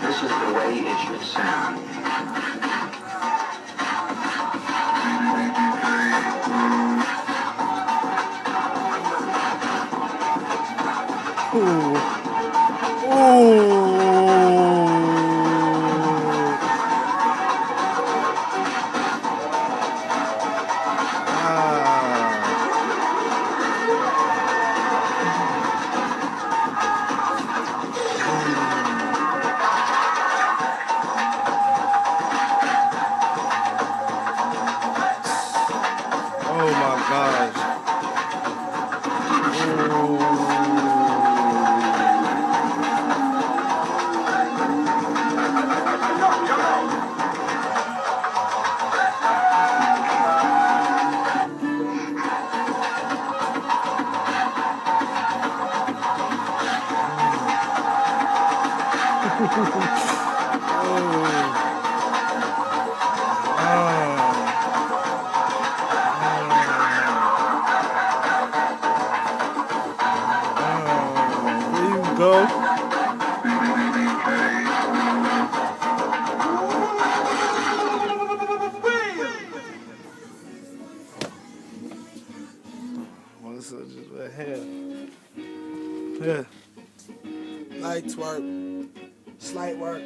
This is the way it should sound. Ooh. Ooh. Oh my gosh. There you go. Well, this is just right here. Yeah. Light work, slight work.